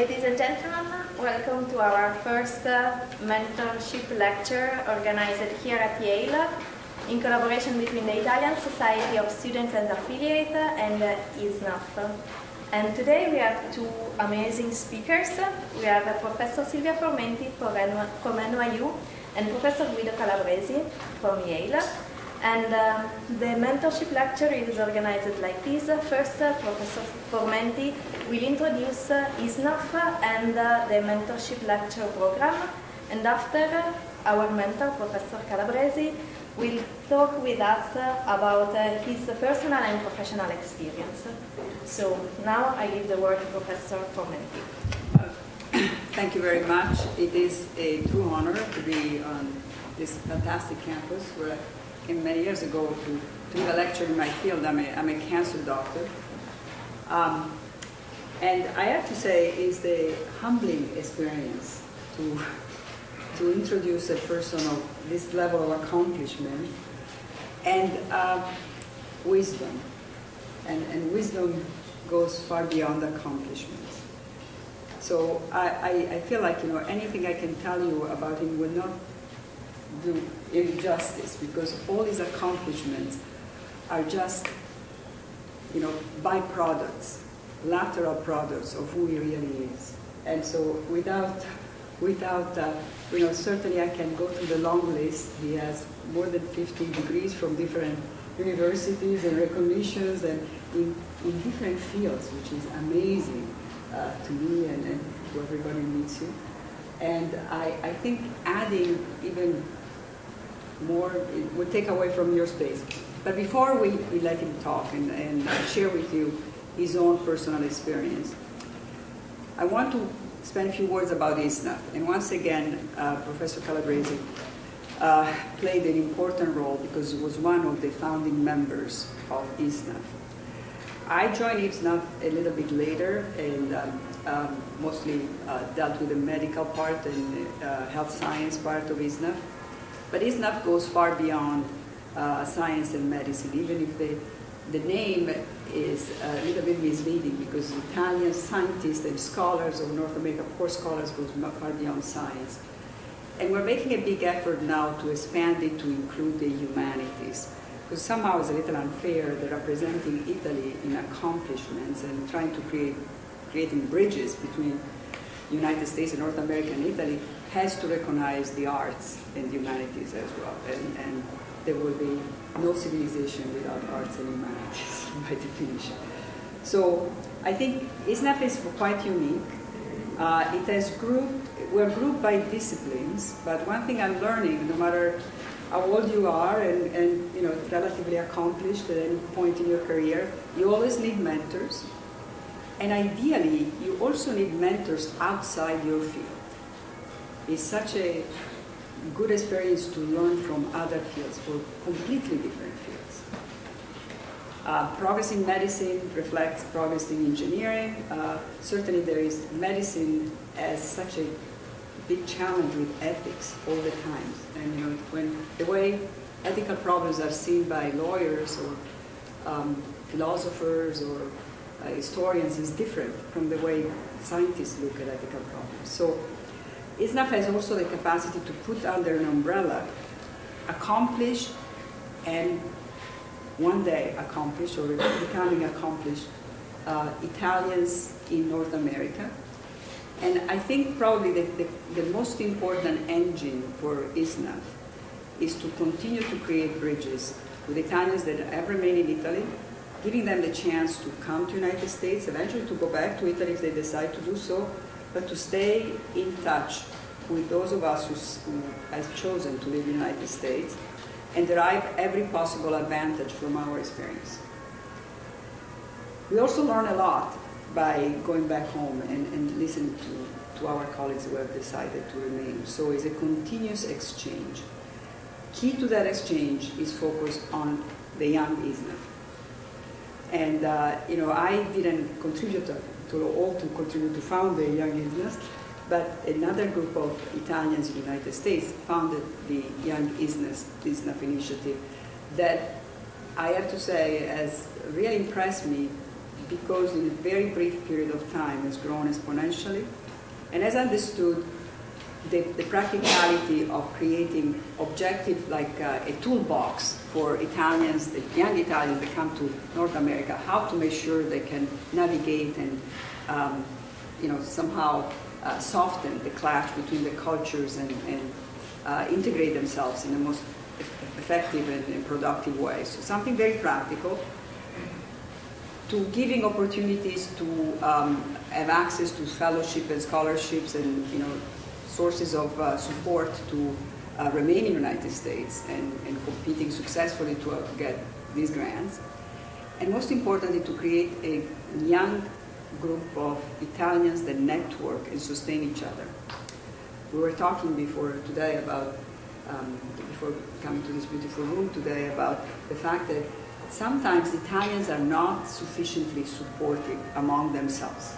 Ladies and gentlemen, welcome to our first mentorship lecture organized here at Yale in collaboration between the Italian Society of Students and Affiliates and ISSNAF. And today we have two amazing speakers. We have Professor Silvia Formenti from NYU and Professor Guido Calabresi from Yale. And the mentorship lecture is organized like this. First, Professor Formenti will introduce ISSNAF and the mentorship lecture program. And after, our mentor, Professor Calabresi, will talk with us about his personal and professional experience. So now I give the word to Professor Formenti. Thank you very much. It is a true honor to be on this fantastic campus where I came many years ago to give a lecture in my field. I'm a cancer doctor. And I have to say it's a humbling experience to introduce a person of this level of accomplishment and wisdom. And wisdom goes far beyond accomplishments. So I feel like, anything I can tell you about him will not do him justice, because all his accomplishments are just, byproducts, lateral products of who he really is. And so without certainly I can go through the long list. He has more than 15 degrees from different universities and recognitions and in different fields, which is amazing to me and to everybody who meets you. And I think adding even more, it would take away from your space. But before we let him talk and share with you his own personal experience, I want to spend a few words about ISSNAF. And once again, Professor Calabresi played an important role because he was one of the founding members of ISSNAF. I joined ISSNAF a little bit later and mostly dealt with the medical part and health science part of ISSNAF. But ISSNAF goes far beyond science and medicine, even if the name is a little bit misleading, because Italian scientists and scholars of North America, core scholars, goes far beyond science. And we're making a big effort now to expand it to include the humanities, because somehow it's a little unfair that representing Italy in accomplishments and trying to creating bridges between United States and North America and Italy has to recognize the arts and the humanities as well. And there will be no civilization without arts and humanities, by definition. So I think ISSNAF is quite unique. It has we're grouped by disciplines, but one thing I'm learning, no matter how old you are and relatively accomplished at any point in your career, you always need mentors. And ideally, you also need mentors outside your field. It's such a good experience to learn from other fields, for completely different fields. Progress in medicine reflects progress in engineering. Certainly there is medicine as such a big challenge with ethics all the time. And when the way ethical problems are seen by lawyers or philosophers or historians is different from the way scientists look at ethical problems. So ISSNAF has also the capacity to put under an umbrella accomplished and one day accomplished or becoming accomplished Italians in North America. And I think probably the most important engine for ISSNAF is to continue to create bridges with Italians that have remained in Italy, giving them the chance to come to the United States, eventually to go back to Italy if they decide to do so, but to stay in touch with those of us who have chosen to live in the United States and derive every possible advantage from our experience. We also learn a lot by going back home and listening to our colleagues who have decided to remain. So it's a continuous exchange. Key to that exchange is focused on the young ISSNAF. And I didn't contribute to found the young ISSNAF, but another group of Italians in the United States founded the Young ISSNAF initiative that I have to say has really impressed me because in a very brief period of time has grown exponentially, and has understood the practicality of creating objective, like a toolbox for Italians, the young Italians that come to North America, how to make sure they can navigate and somehow soften the clash between the cultures and integrate themselves in the most effective and productive way. So something very practical, to giving opportunities to have access to fellowship and scholarships and sources of support to remain in the United States and competing successfully to get these grants. And most importantly, to create a young group of Italians that network and sustain each other. We were talking before today about, before coming to this beautiful room today, about the fact that sometimes Italians are not sufficiently supportive among themselves.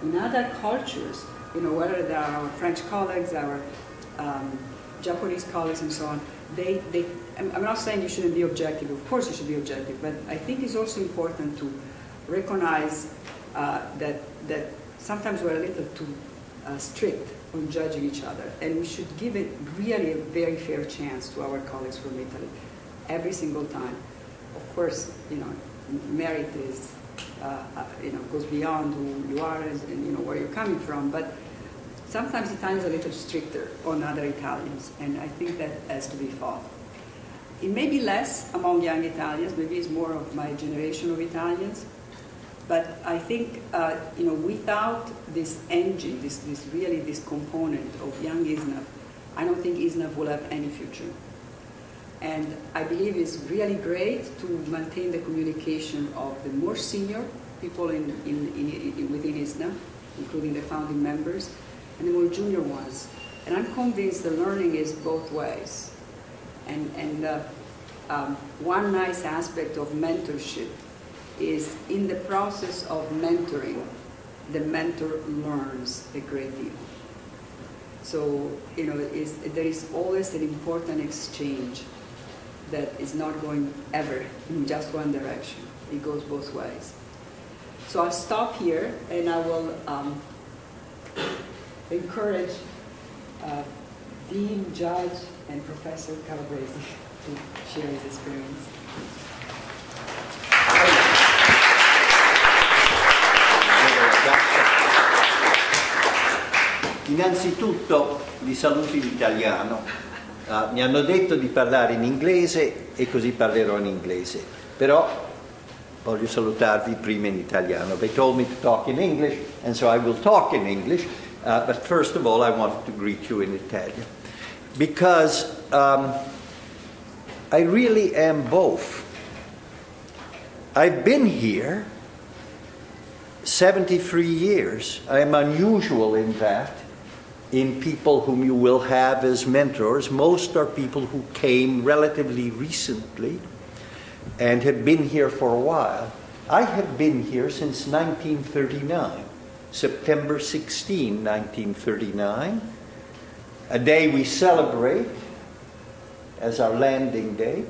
In other cultures, whether they are our French colleagues, our Japanese colleagues and so on, I'm not saying you shouldn't be objective, of course you should be objective, but I think it's also important to recognize that sometimes we're a little too strict on judging each other, and we should give it really a very fair chance to our colleagues from Italy every single time. Of course, merit is, goes beyond who you are and where you're coming from, but sometimes Italians are a little stricter on other Italians, and I think that has to be fought. It may be less among young Italians, maybe it's more of my generation of Italians, but I think, without this engine, this component of young ISSNAF, I don't think ISSNAF will have any future. And I believe it's really great to maintain the communication of the more senior people within ISSNAF, including the founding members, and the more junior ones. And I'm convinced the learning is both ways. And one nice aspect of mentorship is in the process of mentoring, the mentor learns a great deal. So, there is always an important exchange that is not going ever in just one direction. It goes both ways. So I'll stop here, and I will encourage Dean, Judge, and Professor Calabresi to share his experience. Innanzitutto vi saluto in italiano. Mi hanno detto di parlare in inglese e così parlerò in inglese, però voglio salutarvi prima in italiano. They told me to talk in English, and so I will talk in English, but first of all I wanted to greet you in Italian, because I really am both. I've been here 73 years. I am unusual in that. In people whom you will have as mentors, most are people who came relatively recently and have been here for a while. I have been here since 1939, September 16, 1939, a day we celebrate as our landing day,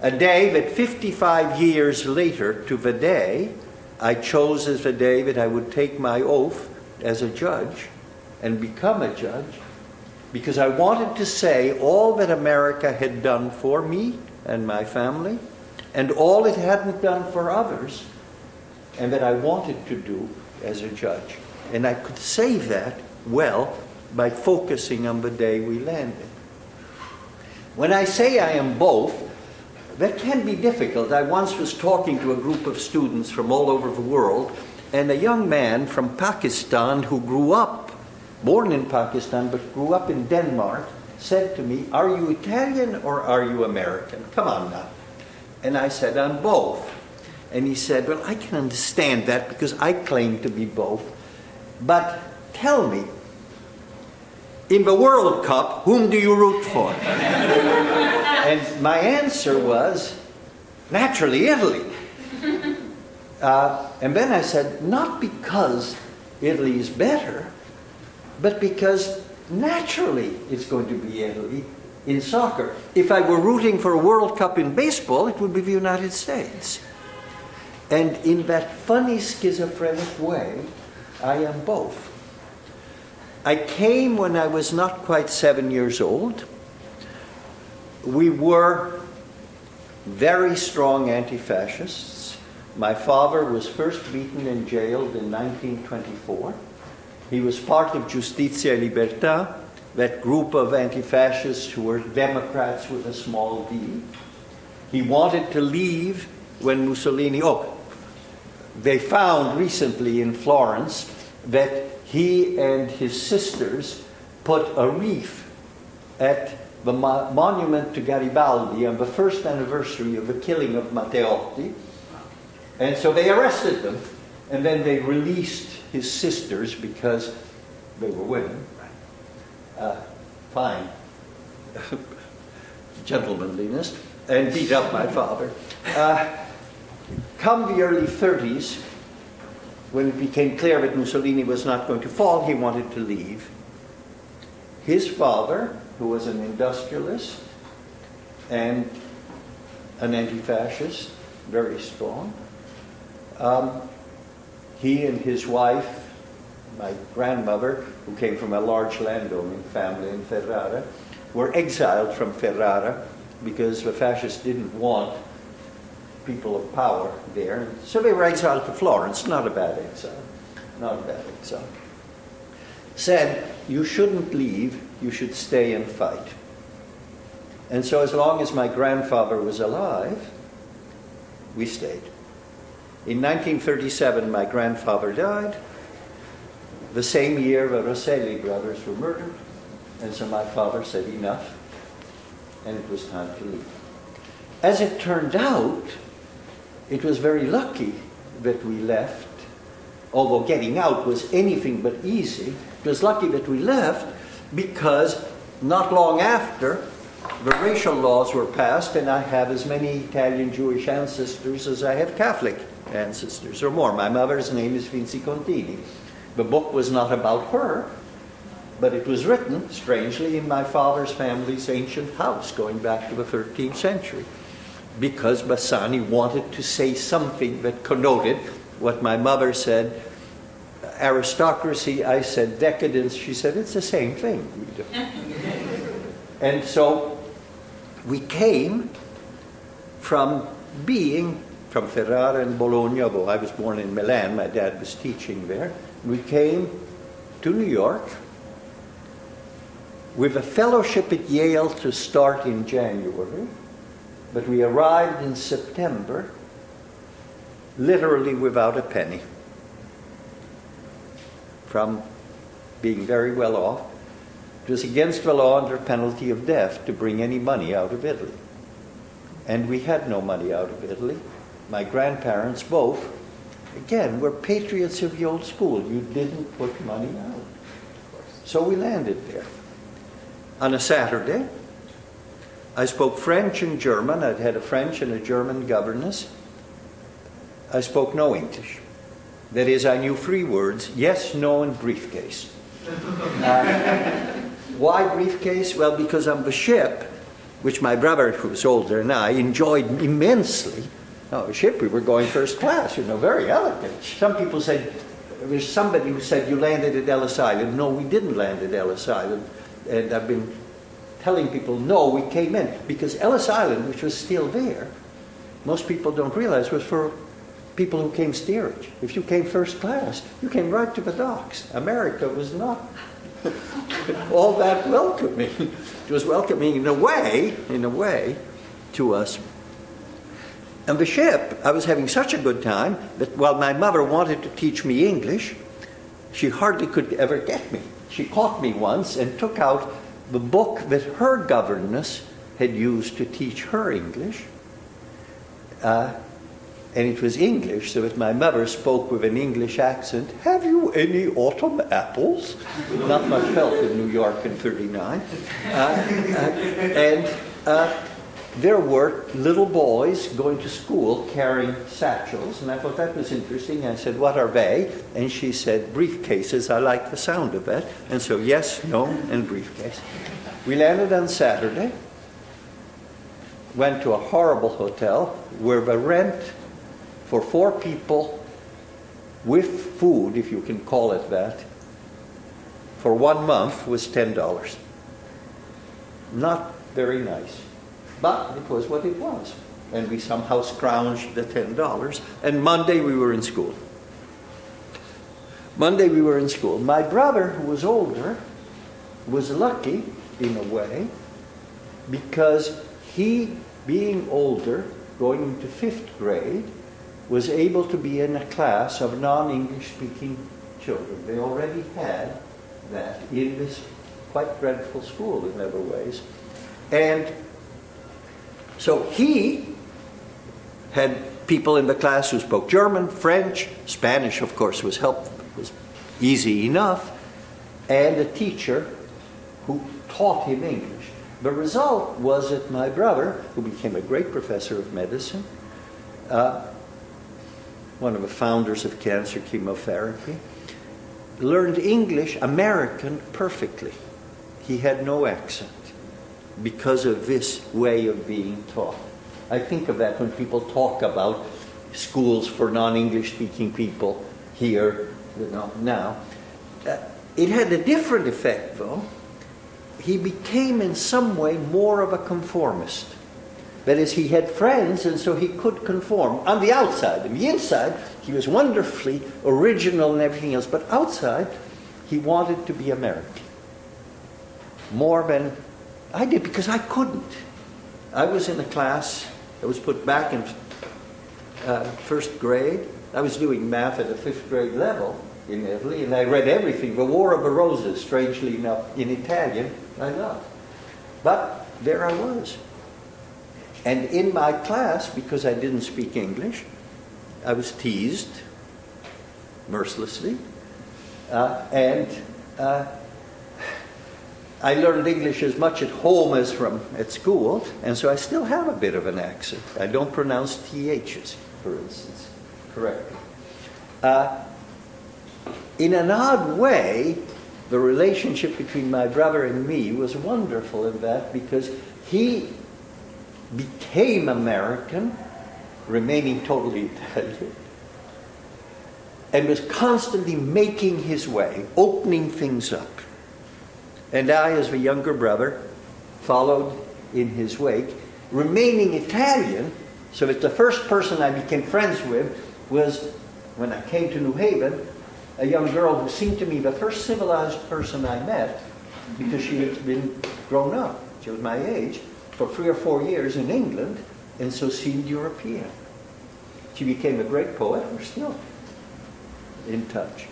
a day that 55 years later to the day, I chose as the day that I would take my oath as a judge and become a judge, because I wanted to say all that America had done for me and my family, and all it hadn't done for others, and that I wanted to do as a judge. And I could say that well by focusing on the day we landed. When I say I am both, that can be difficult. I once was talking to a group of students from all over the world, and a young man from Pakistan who grew up, born in Pakistan, but grew up in Denmark, said to me, "Are you Italian or are you American? Come on now." And I said, "I'm both." And he said, "Well, I can understand that because I claim to be both. But tell me, in the World Cup, whom do you root for?" And my answer was, naturally, Italy. And then I said, not because Italy is better, but because naturally it's going to be Italy in soccer. If I were rooting for a World Cup in baseball, it would be the United States. And in that funny schizophrenic way, I am both. I came when I was not quite 7 years old. We were very strong anti-fascists. My father was first beaten and jailed in 1924. He was part of Giustizia e Libertà, that group of anti-fascists who were Democrats with a small d. He wanted to leave when Mussolini... they found recently in Florence that he and his sisters put a wreath at the monument to Garibaldi on the first anniversary of the killing of Matteotti. And so they arrested them, and then they released his sisters because they were women. Fine gentlemanliness, and beat up my father. Come the early 30s, when it became clear that Mussolini was not going to fall, he wanted to leave. His father, who was an industrialist and an anti-fascist, very strong, he and his wife, my grandmother, who came from a large landowning family in Ferrara, were exiled from Ferrara because the fascists didn't want people of power there. So they were exiled to Florence. Not a bad exile. Not a bad exile. Said, you shouldn't leave, you should stay and fight. And so as long as my grandfather was alive, we stayed. In 1937, my grandfather died. The same year, the Rosselli brothers were murdered. And so my father said, enough, and it was time to leave. As it turned out, it was very lucky that we left, although getting out was anything but easy. It was lucky that we left because not long after, the racial laws were passed, and I have as many Italian Jewish ancestors as I have Catholic ancestors, or more. My mother's name is Vinci Contini. The book was not about her, but it was written, strangely, in my father's family's ancient house, going back to the 13th century, because Bassani wanted to say something that connoted what my mother said, aristocracy. I said decadence. She said, it's the same thing. And so we came from being from Ferrara and Bologna, although I was born in Milan, my dad was teaching there. We came to New York with a fellowship at Yale to start in January, but we arrived in September literally without a penny, from being very well off. It was against the law under penalty of death to bring any money out of Italy. And we had no money out of Italy. My grandparents both, again, were patriots of the old school. You didn't put money out. So we landed there. On a Saturday, I spoke French and German. I'd had a French and a German governess. I spoke no English. That is, I knew 3 words, yes, no, and briefcase. Why briefcase? Well, because on the ship, which my brother, who was older than I, enjoyed immensely. On the ship, we were going first class, very elegant. Some people said, there's somebody who said, you landed at Ellis Island. No, we didn't land at Ellis Island. And I've been telling people, no, we came in. Because Ellis Island, which was still there, most people don't realize, was for people who came steerage. If you came first class, you came right to the docks. America was not all that welcoming. It was welcoming in a way, to us. On the ship, I was having such a good time that while my mother wanted to teach me English, she hardly could ever get me. She caught me once and took out the book that her governess had used to teach her English. And it was English, so that my mother spoke with an English accent. Have you any autumn apples? Not much help in New York in '39. There were little boys going to school carrying satchels, and I thought that was interesting. I said, what are they? And she said, briefcases. I like the sound of that. And so, yes, no, and briefcase. We landed on Saturday, went to a horrible hotel where the rent for 4 people with food, if you can call it that, for 1 month was $10. Not very nice, but it was what it was. And we somehow scrounged the $10. And Monday we were in school. Monday we were in school. My brother, who was older, was lucky in a way because he, being older, going into 5th grade, was able to be in a class of non-English speaking children. They already had that in this quite dreadful school in other ways. And so he had people in the class who spoke German, French, Spanish, of course, was easy enough, and a teacher who taught him English. The result was that my brother, who became a great professor of medicine, one of the founders of cancer chemotherapy, learned English, American, perfectly. He had no accent because of this way of being taught. I think of that when people talk about schools for non-English speaking people here, now. It had a different effect, though. He became in some way more of a conformist. That is, he had friends, and so he could conform. On the outside. On the inside, he was wonderfully original and everything else. But outside, he wanted to be American. More than I did, because I couldn't. I was in a class that was put back in 1st grade. I was doing math at a 5th grade level in Italy, and I read everything. The War of the Roses, strangely enough, in Italian, I loved. But there I was. And in my class, because I didn't speak English, I was teased mercilessly. I learned English as much at home as at school, and so I still have a bit of an accent. I don't pronounce THs, for instance, correctly. In an odd way, the relationship between my brother and me was wonderful in that, because he became American, remaining totally Italian, and was constantly making his way, opening things up. And I, as the younger brother, followed in his wake, remaining Italian, so that the first person I became friends with was, when I came to New Haven, a young girl who seemed to me the first civilized person I met, because she had been grown up. She was my age, for 3 or 4 years in England, and so seemed European. She became a great poet. We're still in touch.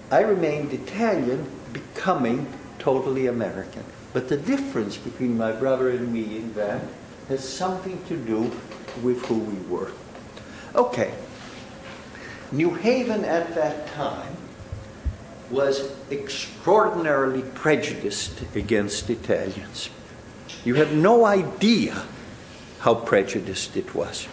I remained Italian, becoming totally American. But the difference between my brother and me in that has something to do with who we were. Okay. New Haven at that time was extraordinarily prejudiced against Italians. You have no idea how prejudiced it was.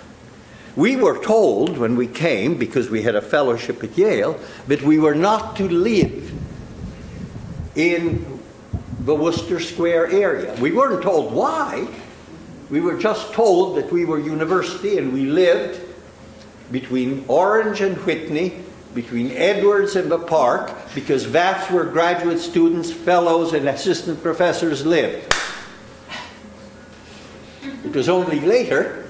We were told when we came, because we had a fellowship at Yale, that we were not to live in the Worcester Square area. We weren't told why. We were just told that we were university and we lived between Orange and Whitney, between Edwards and the Park, because that's where graduate students, fellows, and assistant professors lived. It was only later,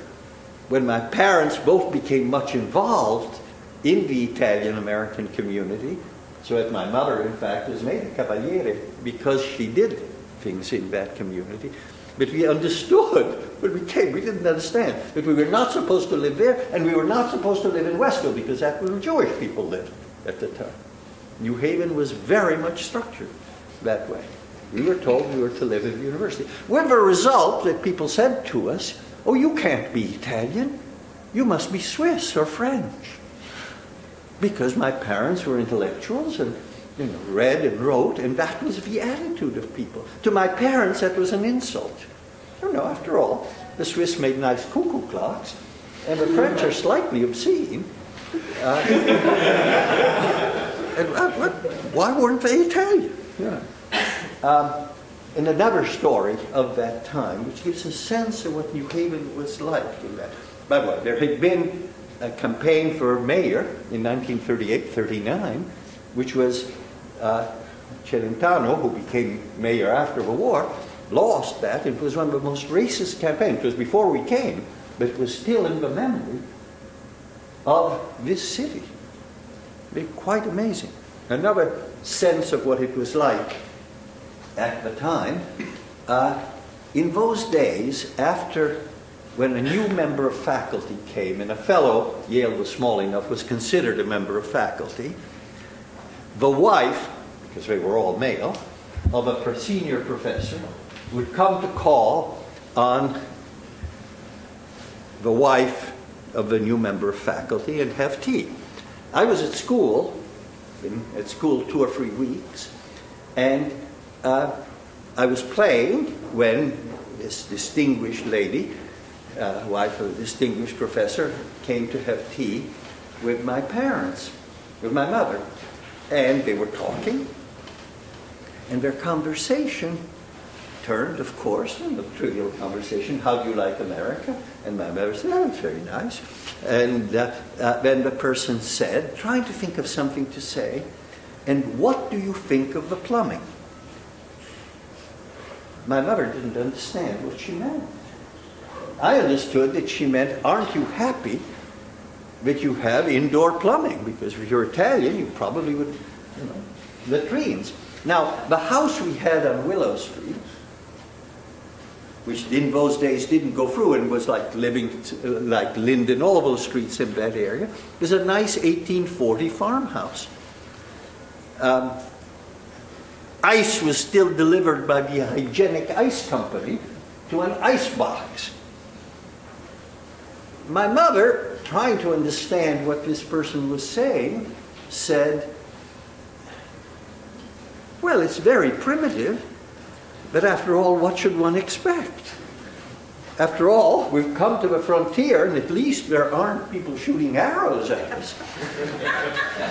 when my parents both became much involved in the Italian-American community, so that my mother, in fact, was made a cavaliere because she did things in that community. But we understood when we came. We didn't understand that we were not supposed to live there, and we were not supposed to live in Westville, because that's where Jewish people lived at the time. New Haven was very much structured that way. We were told we were to live at the university. With the result that people said to us, "Oh, you can't be Italian. You must be Swiss or French." Because my parents were intellectuals and read and wrote, and that was the attitude of people. To my parents, that was an insult. After all, the Swiss made nice cuckoo clocks, and the French are slightly obscene. Why weren't they Italian? And another story of that time, which gives a sense of what New Haven was like in that. By the way, there had been a campaign for mayor in 1938-39, which was Celentano, who became mayor after the war, lost that. It was one of the most racist campaigns. It was before we came, but it was still in the memory of this city. Quite amazing. Another sense of what it was like at the time. In those days, when a new member of faculty came, and a fellow, Yale was small enough, was considered a member of faculty, the wife, because they were all male, of a senior professor would come to call on the wife of the new member of faculty and have tea. I was at school, been at school 2 or 3 weeks, and I was playing when this distinguished lady, wife of a distinguished professor, came to have tea with my parents, with my mother. And they were talking, and their conversation turned, of course, on the trivial conversation, how do you like America? And my mother said, oh, it's very nice. And then the person said, trying to think of something to say, and what do you think of the plumbing? My mother didn't understand what she meant. I understood that she meant, aren't you happy that you have indoor plumbing? Because if you're Italian, you probably would, latrines. Now, the house we had on Willow Street, which in those days didn't go through and was like living like Linden, all those streets in that area, was a nice 1840 farmhouse. Ice was still delivered by the Hygienic Ice Company to an ice box. My mother, trying to understand what this person was saying, said, well, it's very primitive, but after all, what should one expect? After all, we've come to the frontier, and at least there aren't people shooting arrows at us.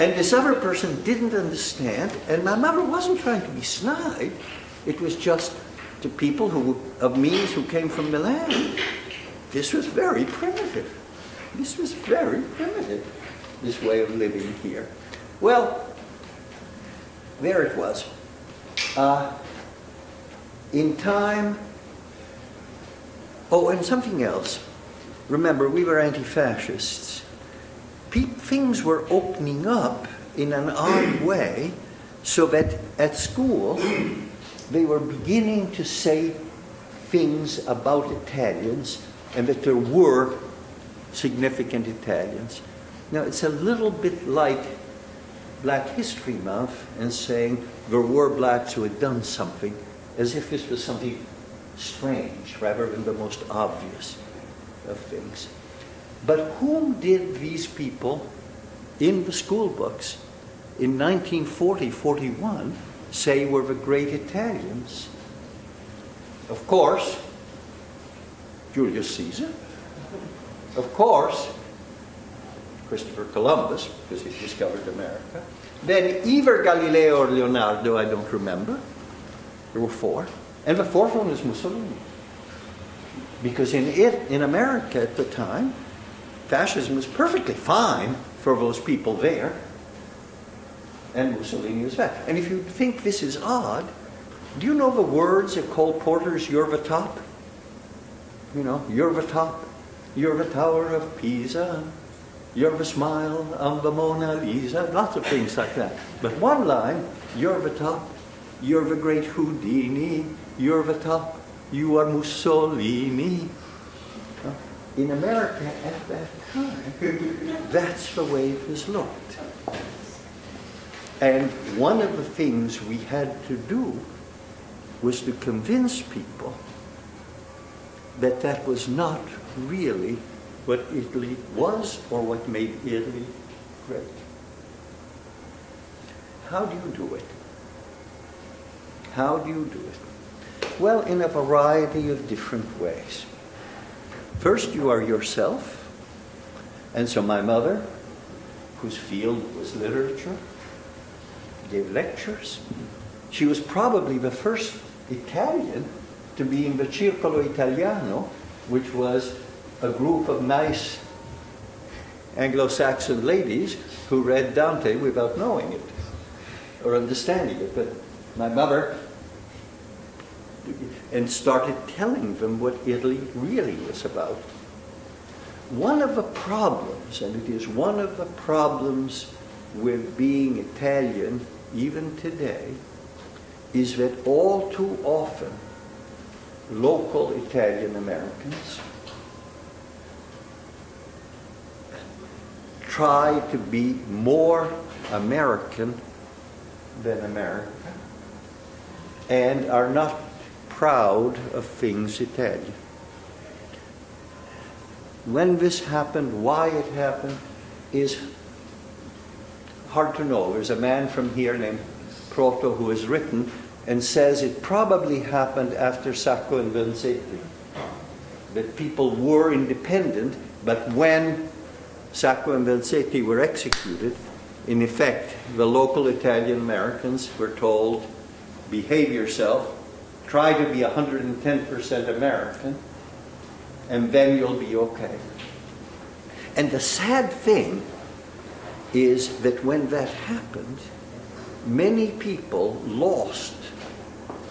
And this other person didn't understand, and my mother wasn't trying to be snide. It was just to people of means who came from Milan. This was very primitive. This was very primitive, this way of living here. Well, there it was. In time, oh, and something else. Remember, we were anti-fascists. Things were opening up in an odd way, so that at school, they were beginning to say things about Italians, and that there were significant Italians. Now, it's a little bit like Black History Month and saying there were blacks who had done something, as if this was something strange rather than the most obvious of things. But whom did these people in the school books in 1940-41 say were the great Italians? Of course, Julius Caesar. Of course, Christopher Columbus, because he discovered America. Then either Galileo or Leonardo, I don't remember. There were 4. And the 4th one is Mussolini. Because in America at the time, fascism was perfectly fine for those people there. And Mussolini was bad. And if you think this is odd, do you know the words of Cole Porter's You're the Top? You know, you're the top, you're the Tower of Pisa, you're the smile of the Mona Lisa, lots of things like that. But one line, you're the top, you're the great Houdini, you're the top, you are Mussolini. In America at that time, that's the way it was looked. And one of the things we had to do was to convince people that that was not really what Italy was or what made Italy great. How do you do it? How do you do it? Well, in a variety of different ways. First, you are yourself. And so my mother, whose field was literature, gave lectures. She was probably the first Italian to be in the Circolo Italiano, which was a group of nice Anglo-Saxon ladies who read Dante without knowing it or understanding it. But my mother and started telling them what Italy really was about. One of the problems, and it is one of the problems with being Italian even today, is that all too often local Italian Americans try to be more American than America and are not proud of things Italian. When this happened, why it happened, is hard to know. There's a man from here named Proto who has written and says it probably happened after Sacco and Vanzetti, that people were independent, but when Sacco and Vanzetti were executed, in effect, the local Italian Americans were told, behave yourself, try to be 110% American, and then you'll be okay. And the sad thing is that when that happened, many people lost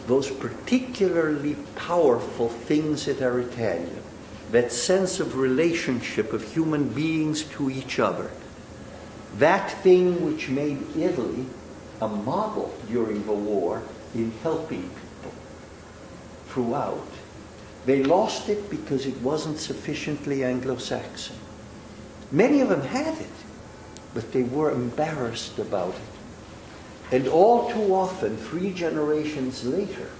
those particularly powerful things that are Italian, that sense of relationship of human beings to each other, that thing which made Italy a model during the war in helping people throughout. They lost it because it wasn't sufficiently Anglo-Saxon. Many of them had it, but they were embarrassed about it. And all too often, 3 generations later,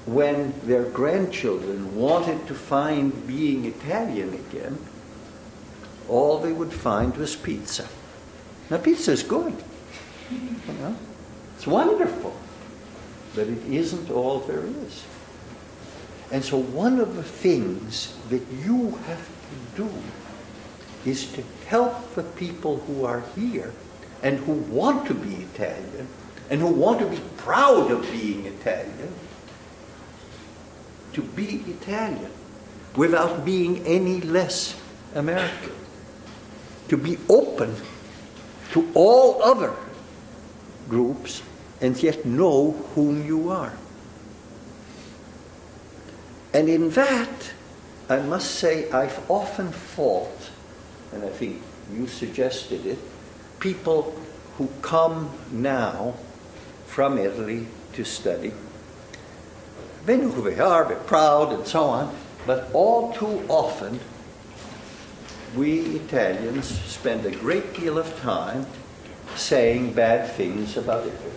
when their grandchildren wanted to find being Italian again, all they would find was pizza. Now, pizza is good. You know? It's wonderful. But it isn't all there is. And so one of the things that you have to do is to help the people who are here and who want to be Italian and who want to be proud of being Italian to be Italian without being any less American. To be open to all other groups and yet know whom you are. And in that, I must say, I've often fought, and I think you suggested it, people who come now from Italy to study. They know who they are, they're proud and so on, but all too often, we Italians spend a great deal of time saying bad things about Italy.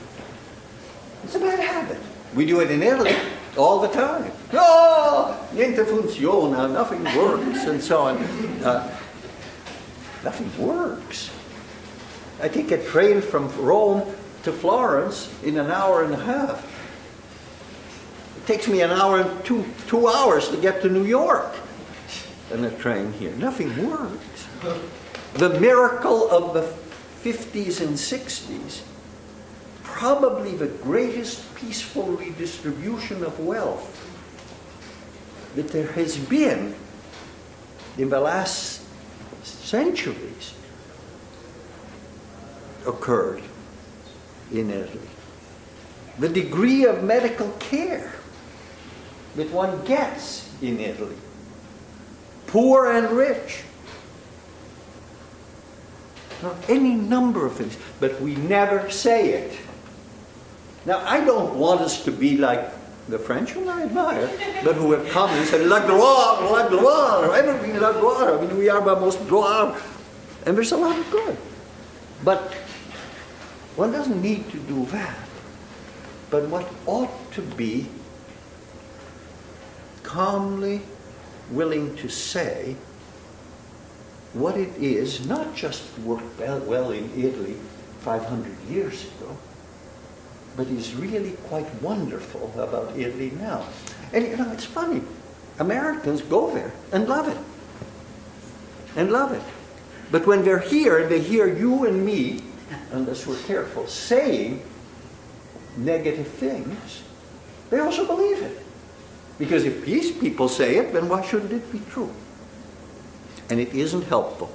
It's a bad habit. We do it in Italy all the time. No, niente funziona, nothing works, and so on. Nothing works. I take a train from Rome to Florence in an hour and a half. It takes me an hour and two hours to get to New York on a train here. Nothing works. The miracle of the 50s and 60s, probably the greatest peaceful redistribution of wealth that there has been in the last centuries, occurred in Italy. The degree of medical care that one gets in Italy, poor and rich, any number of things, but we never say it. Now, I don't want us to be like the French, whom I admire, but who have come and said, la gloire, everything la gloire. I mean, we are the most gloire. And there's a lot of good. But one doesn't need to do that. But what ought to be calmly willing to say what it is, not just worked well in Italy 500 years ago, but is really quite wonderful about Italy now. And you know, it's funny. Americans go there and love it. And love it. But when they're here and they hear you and me, unless we're careful, saying negative things, they also believe it. Because if these people say it, then why shouldn't it be true? And it isn't helpful.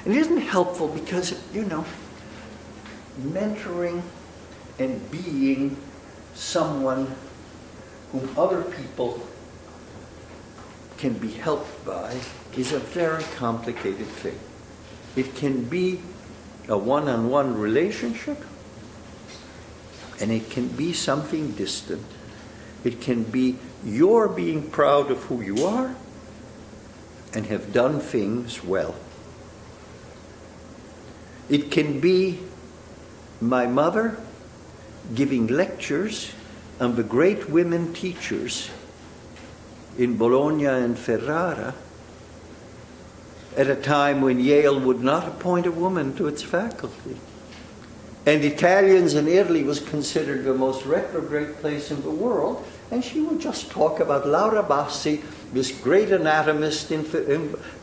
And it isn't helpful because, you know, mentoring and being someone whom other people can be helped by is a very complicated thing. It can be a one-on-one relationship, and it can be something distant. It can be your being proud of who you are and have done things well. It can be my mother giving lectures on the great women teachers in Bologna and Ferrara at a time when Yale would not appoint a woman to its faculty. And Italians in Italy was considered the most retrograde place in the world, and she would just talk about Laura Bassi, this great anatomist in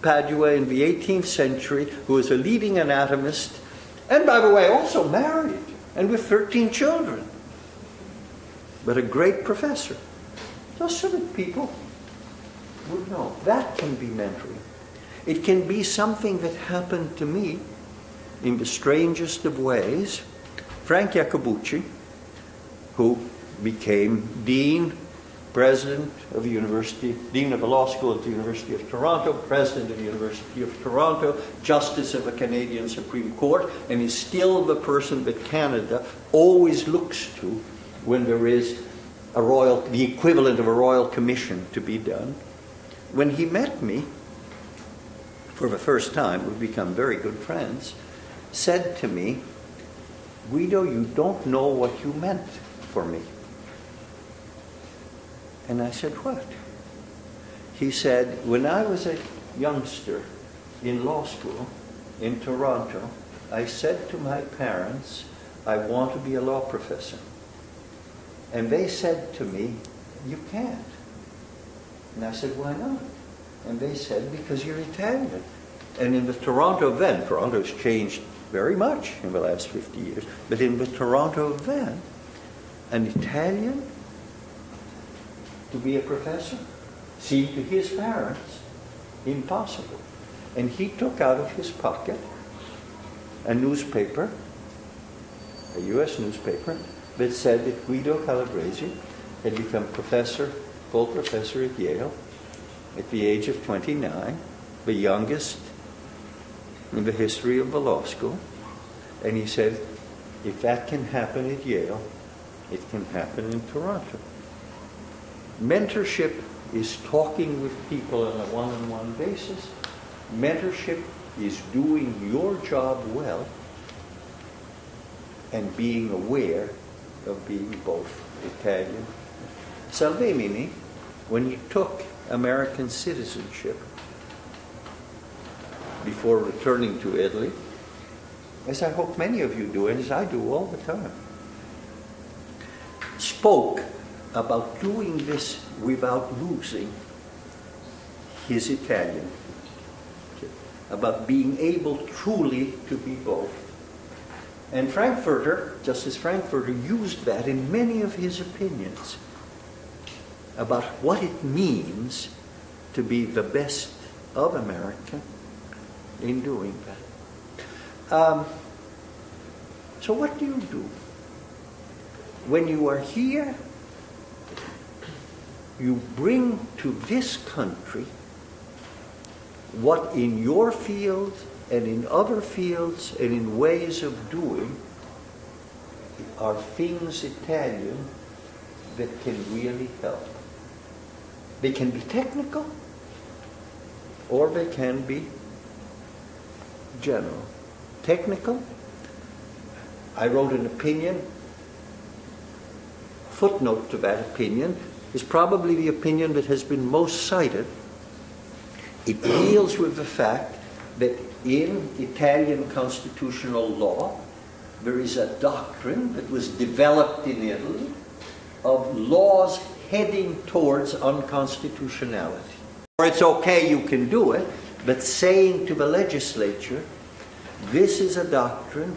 Padua in the 18th century, who was a leading anatomist, and by the way, also married, and with 13 children, but a great professor. Just so that people would know. That can be mentoring. It can be something that happened to me in the strangest of ways. Frank Iacobucci, who became dean, president of the university, dean of the law school at the University of Toronto, president of the University of Toronto, justice of the Canadian Supreme Court, and is still the person that Canada always looks to when there is the equivalent of a royal commission to be done. When he met me for the first time, we've become very good friends, said to me, "Guido, you don't know what you meant for me." And I said, "What?" He said, "When I was a youngster in law school in Toronto, I said to my parents, I want to be a law professor. And they said to me, you can't." And I said, "Why not?" And they said, "Because you're Italian." And in the Toronto then, Toronto's changed very much in the last 50 years, but in the Toronto then, an Italian to be a professor seemed to his parents impossible. And he took out of his pocket a newspaper, a US newspaper, that said that Guido Calabresi had become full professor at Yale at the age of 29, the youngest in the history of the law school. And he said, if that can happen at Yale, it can happen in Toronto. Mentorship is talking with people on a one-on-one basis. Mentorship is doing your job well and being aware of being both Italian. Salvemini, when he took American citizenship before returning to Italy, as I hope many of you do, and as I do all the time, spoke about doing this without losing his Italian, about being able truly to be both. And Frankfurter, Justice Frankfurter, used that in many of his opinions about what it means to be the best of America in doing that. So what do you do? When you are here, you bring to this country what in your field and in other fields and in ways of doing are things Italian that can really help. They can be technical or they can be general. Technical, I wrote an opinion. Footnote to that opinion is probably the opinion that has been most cited. It deals with the fact that in Italian constitutional law, there is a doctrine that was developed in Italy of laws heading towards unconstitutionality. Or it's okay, you can do it, but saying to the legislature, this is a doctrine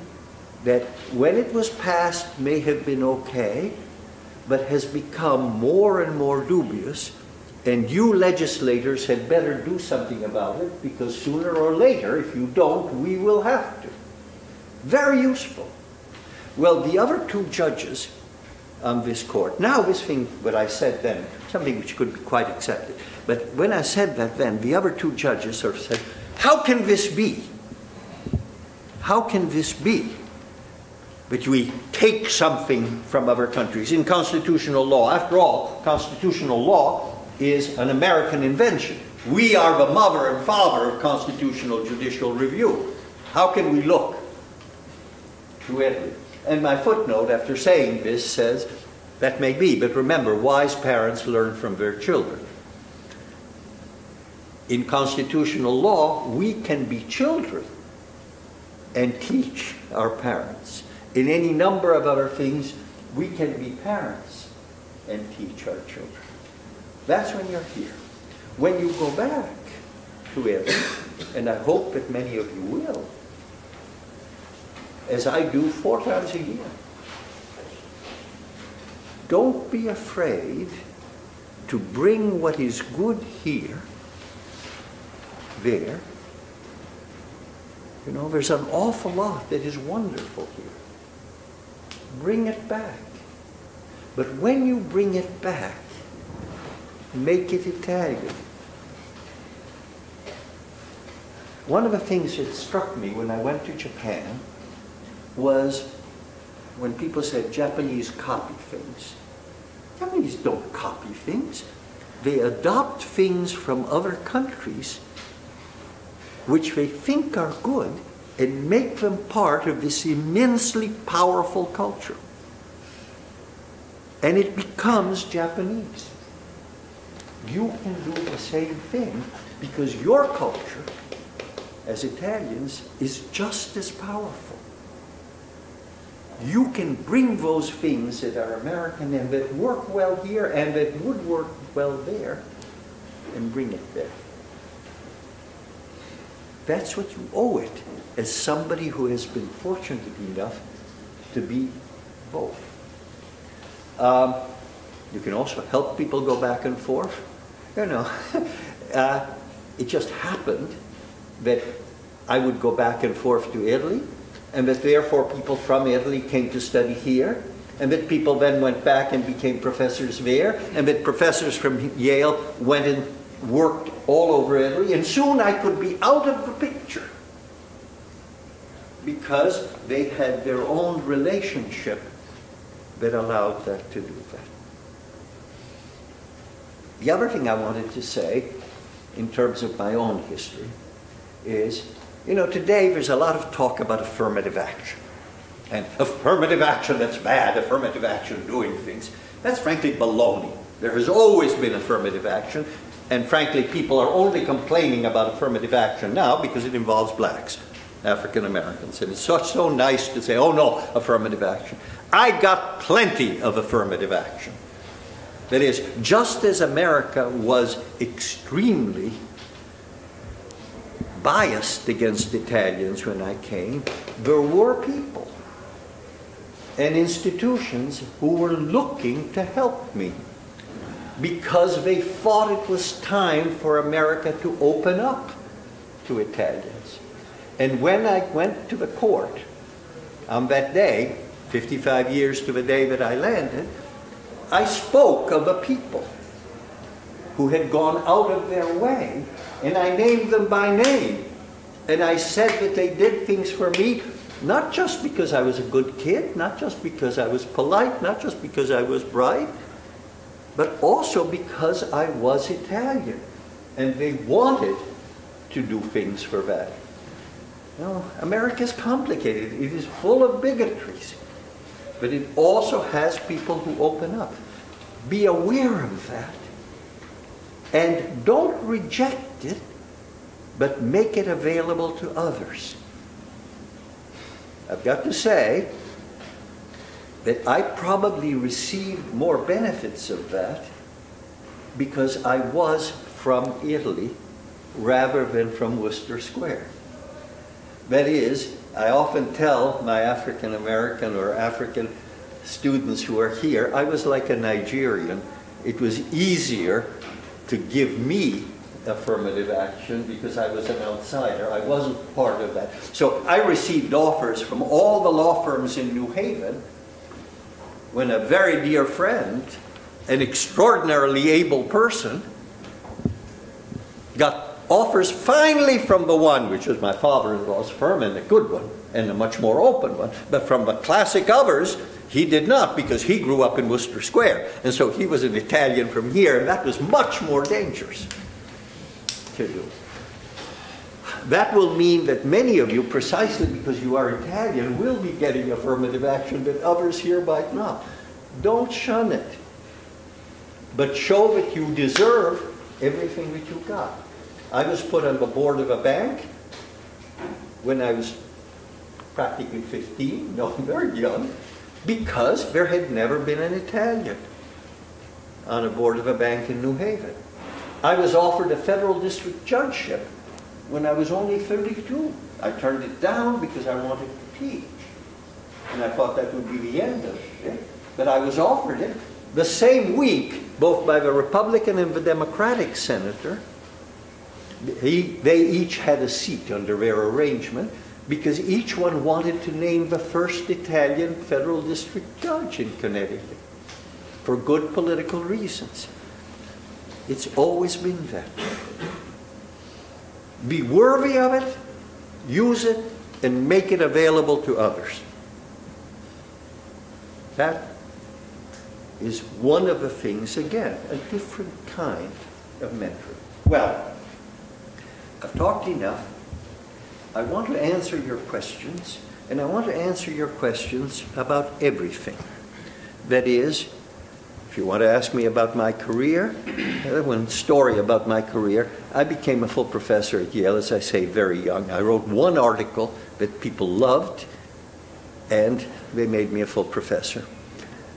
that when it was passed may have been okay, but has become more and more dubious And you legislators had better do something about it, because sooner or later, if you don't, we will have to. Very useful. Well, the other two judges on this court, now this thing, what I said then, something which could be quite accepted, but when I said that then, the other two judges sort of said, how can this be? How can this be that we take something from other countries in constitutional law? After all, constitutional law is an American invention. We are the mother and father of constitutional judicial review. How can we look to Italy? And my footnote after saying this says, that may be, but remember, wise parents learn from their children. In constitutional law, we can be children and teach our parents. In any number of other things, we can be parents and teach our children. That's when you're here. When you go back to Italy, and I hope that many of you will, as I do 4 times a year, don't be afraid to bring what is good here, there. You know, there's an awful lot that is wonderful here. Bring it back. But when you bring it back, make it Italian. One of the things that struck me when I went to Japan was when people said Japanese copy things. Japanese don't copy things. They adopt things from other countries which they think are good and make them part of this immensely powerful culture. And it becomes Japanese. You can do the same thing because your culture, as Italians, is just as powerful. You can bring those things that are American and that work well here and that would work well there and bring it there. That's what you owe it as somebody who has been fortunate enough to be both. You can also help people go back and forth. You know, it just happened that I would go back and forth to Italy, and that therefore people from Italy came to study here, and that people then went back and became professors there, and that professors from Yale went and worked all over Italy, and soon I could be out of the picture because they had their own relationship that allowed that to do that. The other thing I wanted to say in terms of my own history is, you know, today there's a lot of talk about affirmative action. And affirmative action, that's bad, affirmative action doing things. That's frankly baloney. There has always been affirmative action, and frankly people are only complaining about affirmative action now because it involves blacks, African Americans. And it's so nice to say, oh no, affirmative action. I got plenty of affirmative action. That is, just as America was extremely biased against Italians when I came, there were people and institutions who were looking to help me because they thought it was time for America to open up to Italians. And when I went to the court on that day, 55 years to the day that I landed, I spoke of the people who had gone out of their way, and I named them by name. And I said that they did things for me, not just because I was a good kid, not just because I was polite, not just because I was bright, but also because I was Italian. And they wanted to do things for that. You know, America is complicated. It is full of bigotries. But it also has people who open up. Be aware of that. And don't reject it, but make it available to others. I've got to say that I probably received more benefits of that because I was from Italy rather than from Worcester Square. That is, I often tell my African American or African students who are here, I was like a Nigerian. It was easier to give me affirmative action because I was an outsider. I wasn't part of that. So I received offers from all the law firms in New Haven when a very dear friend, an extraordinarily able person, got offers finally from the one, which was my father-in-law's firm, and a good one, and a much more open one. But from the classic others, he did not, because he grew up in Worcester Square. And so he was an Italian from here, and that was much more dangerous to do. That will mean that many of you, precisely because you are Italian, will be getting affirmative action that others here might not. Don't shun it, but show that you deserve everything that you got. I was put on the board of a bank when I was practically 15, no, very young, because there had never been an Italian on a board of a bank in New Haven. I was offered a federal district judgeship when I was only 32. I turned it down because I wanted to teach. And I thought that would be the end of it. But I was offered it. The same week, both by the Republican and the Democratic senator, they each had a seat under their arrangement because each one wanted to name the first Italian federal district judge in Connecticut for good political reasons. It's always been that. Be worthy of it, use it, and make it available to others. That is one of the things, again, a different kind of mentoring. Well, I've talked enough. I want to answer your questions, and I want to answer your questions about everything. That is, if you want to ask me about my career, one story about my career, I became a full professor at Yale, as I say, very young. I wrote one article that people loved, and they made me a full professor.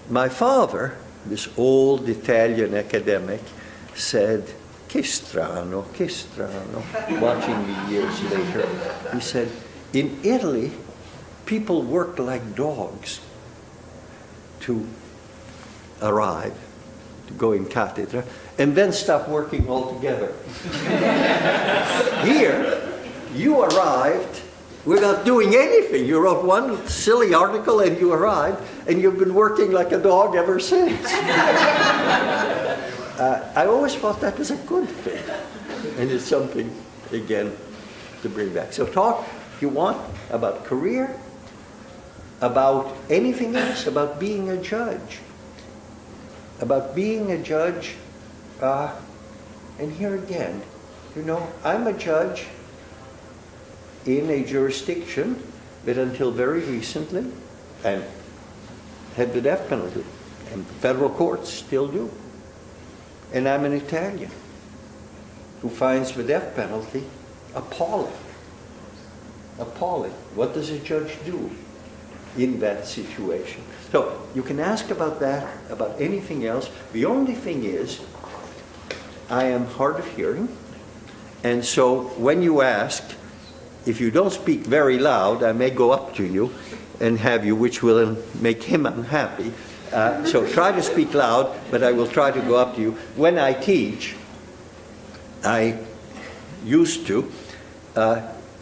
My father, this old Italian academic, said, che strano, watching me years later. He said, in Italy, people work like dogs to arrive, to go in cathedra, and then stop working altogether. Here, you arrived without doing anything. You wrote one silly article and you arrived, and you've been working like a dog ever since. I always thought that was a good thing, and it's something, again, to bring back. So talk, if you want, about career, about anything else, about being a judge. About being a judge, and here again, you know, I'm a judge in a jurisdiction that until very recently, and had the death penalty, and federal courts still do. And I'm an Italian who finds the death penalty appalling. Appalling. What does a judge do in that situation? So you can ask about that, about anything else. The only thing is, I am hard of hearing, and so when you ask, if you don't speak very loud, I may go up to you and have you, which will make him unhappy. So try to speak loud, but I will try to go up to you. When I teach, I used to,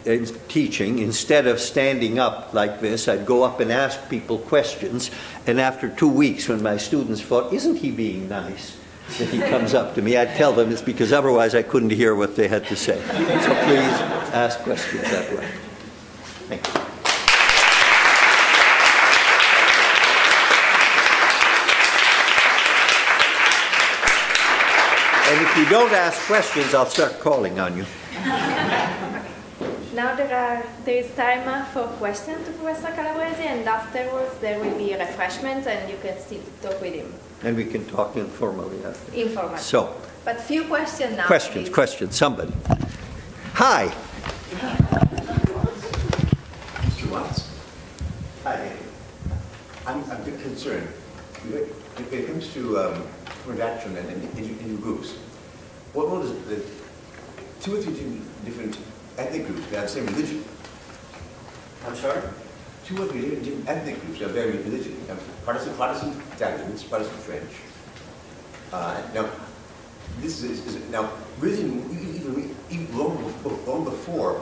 in teaching, instead of standing up like this, I'd go up and ask people questions, and after 2 weeks, when my students thought, isn't he being nice, that he comes up to me, I'd tell them it's because otherwise I couldn't hear what they had to say. So please ask questions that way. Thank you. And if you don't ask questions, I'll start calling on you. Now there is time for questions to Professor Calabresi, and afterwards there will be refreshments and you can still talk with him. And we can talk informally after. Informally. So. But few questions now. Questions, questions, somebody. Hi. Mr. Watts. Hi. I'm a bit concerned. If it comes to production and in groups, what is it? The 2 or 3 different ethnic groups that have the same religion. I'm sorry? 2 or 3 different ethnic groups that have very religion. Protestant Italians, Protestant French. Now, this is now religion, even long before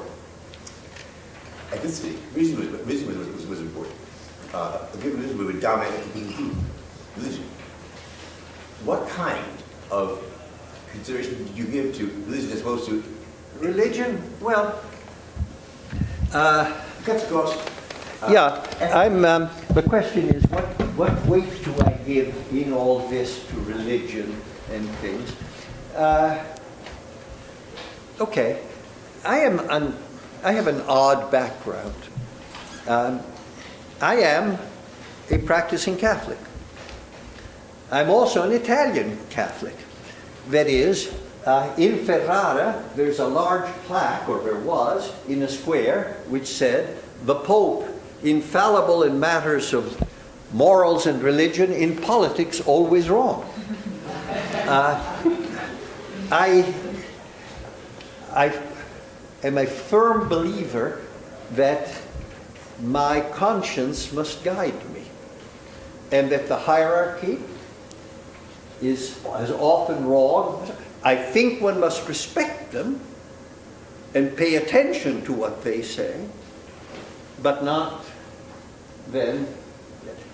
ethnicity, religion was important. Given religion would dominate religion. What kind of consideration did you give to religion as opposed to religion? Well, cuts across. yeah, the question is, what weight do I give in all this to religion and things? Okay, I have an odd background. I am a practicing Catholic. I'm also an Italian Catholic. That is, in Ferrara, there's a large plaque, or there was, in a square, which said, "The Pope, infallible in matters of morals and religion, in politics always wrong." I am a firm believer that my conscience must guide me, and that the hierarchy is often wrong. I think one must respect them and pay attention to what they say, but not then.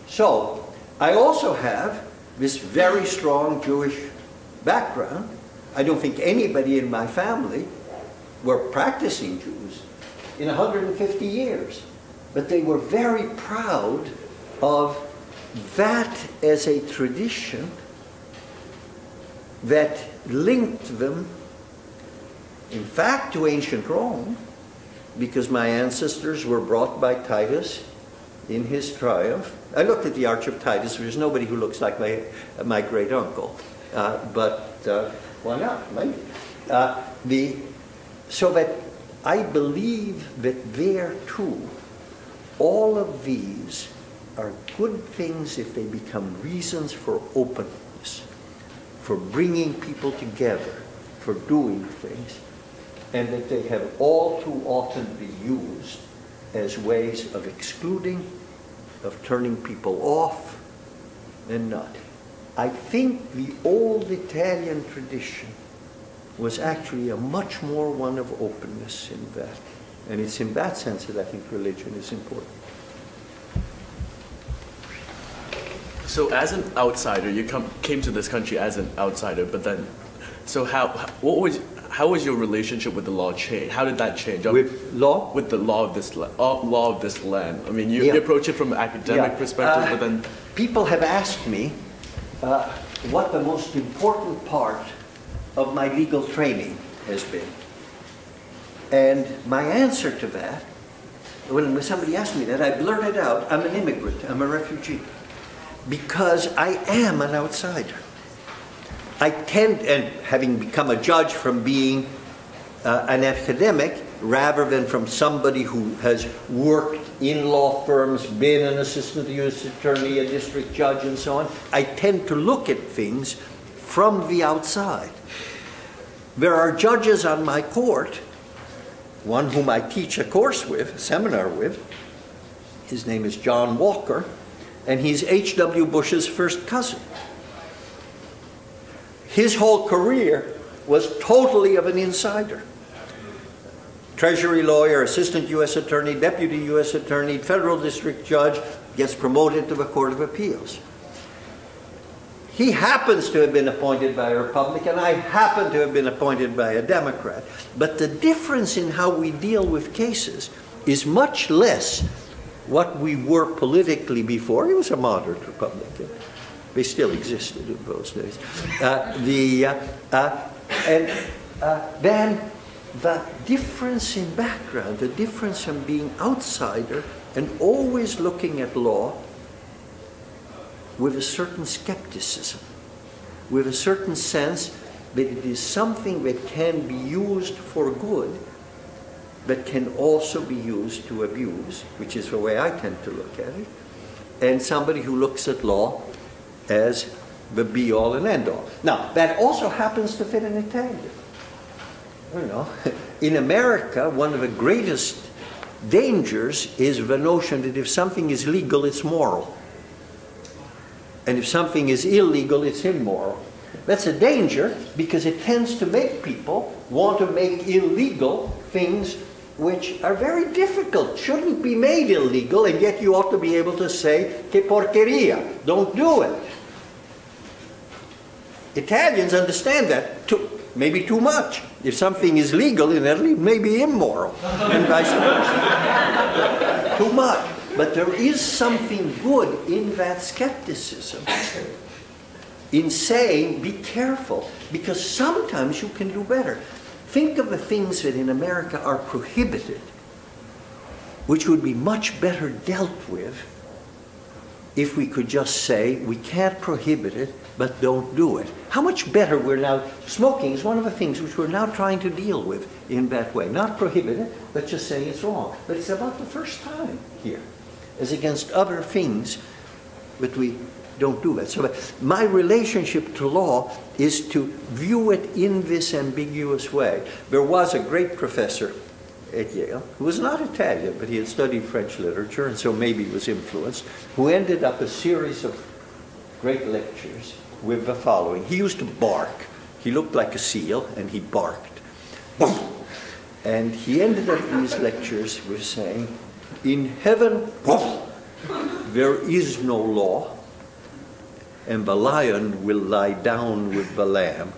So, I also have this very strong Jewish background. I don't think anybody in my family were practicing Jews in 150 years. But they were very proud of that as a tradition that linked them, in fact, to ancient Rome, because my ancestors were brought by Titus in his triumph. I looked at the Arch of Titus. There's nobody who looks like my great uncle, but why not? Maybe. So that I believe that there too, all of these are good things if they become reasons for openness, for bringing people together, for doing things, and that they have all too often been used as ways of excluding, of turning people off, and not. I think the old Italian tradition was actually a much more one of openness in that. And it's in that sense that I think religion is important. So as an outsider, you came to this country as an outsider, but then, so how was your relationship with the law change? How did that change? With law? With the law of this land. I mean, you approach it from an academic perspective, but then people have asked me what the most important part of my legal training has been. And my answer to that, when somebody asked me that, I blurted out, I'm an immigrant, I'm a refugee. Because I am an outsider. I tend, and having become a judge from being an academic, rather than from somebody who has worked in law firms, been an assistant U.S. attorney, a district judge, and so on, I tend to look at things from the outside. There are judges on my court, one whom I teach a course with, a seminar with. His name is John Walker, and he's H.W. Bush's first cousin. His whole career was totally of an insider. Treasury lawyer, assistant U.S. attorney, deputy U.S. attorney, federal district judge, gets promoted to the Court of Appeals. He happens to have been appointed by a Republican. I happen to have been appointed by a Democrat. But the difference in how we deal with cases is much less what we were politically before. He was a moderate Republican. They still existed in those days. Then the difference in background, the difference in being outsider and always looking at law with a certain skepticism, with a certain sense that it is something that can be used for good, but can also be used to abuse, which is the way I tend to look at it, and somebody who looks at law as the be-all and end-all. Now, that also happens to fit an Italian. I don't know. In America, one of the greatest dangers is the notion that if something is legal, it's moral. And if something is illegal, it's immoral. That's a danger because it tends to make people want to make illegal things which are very difficult, shouldn't be made illegal, and yet you ought to be able to say, que porqueria, don't do it. Italians understand that, maybe too much. If something is legal in Italy, it may be immoral, and vice versa. Too much. But there is something good in that skepticism, in saying, be careful, because sometimes you can do better. Think of the things that in America are prohibited, which would be much better dealt with if we could just say, we can't prohibit it, but don't do it. How much better we're now, smoking is one of the things which we're now trying to deal with in that way. Not prohibit it, but just say it's wrong. But it's about the first time here, as against other things, but we don't do that. So my relationship to law is to view it in this ambiguous way. There was a great professor at Yale, who was not Italian, but he had studied French literature, and so maybe was influenced, who ended up a series of great lectures with the following. He used to bark. He looked like a seal, and he barked. And he ended up these lectures with saying, in heaven, there is no law, and the lion will lie down with the lamb.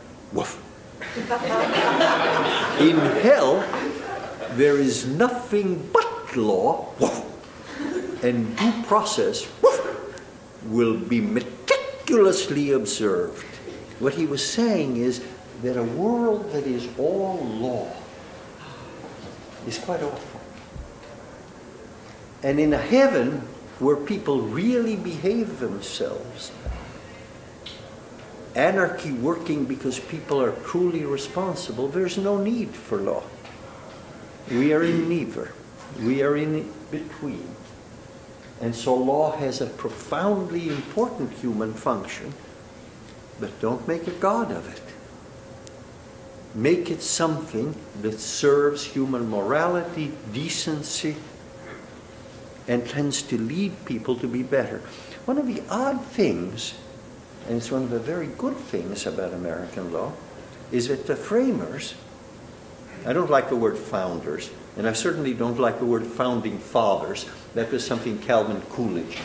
In hell, there is nothing but law, and due process will be meticulously observed. What he was saying is that a world that is all law is quite awful. And in a heaven where people really behave themselves, anarchy working because people are truly responsible, there's no need for law. We are in neither. We are in between. And so law has a profoundly important human function, but don't make a god of it. Make it something that serves human morality, decency, and tends to lead people to be better. One of the odd things, and it's one of the very good things about American law, is that the framers, I don't like the word founders, and I certainly don't like the word founding fathers. That was something Calvin Coolidge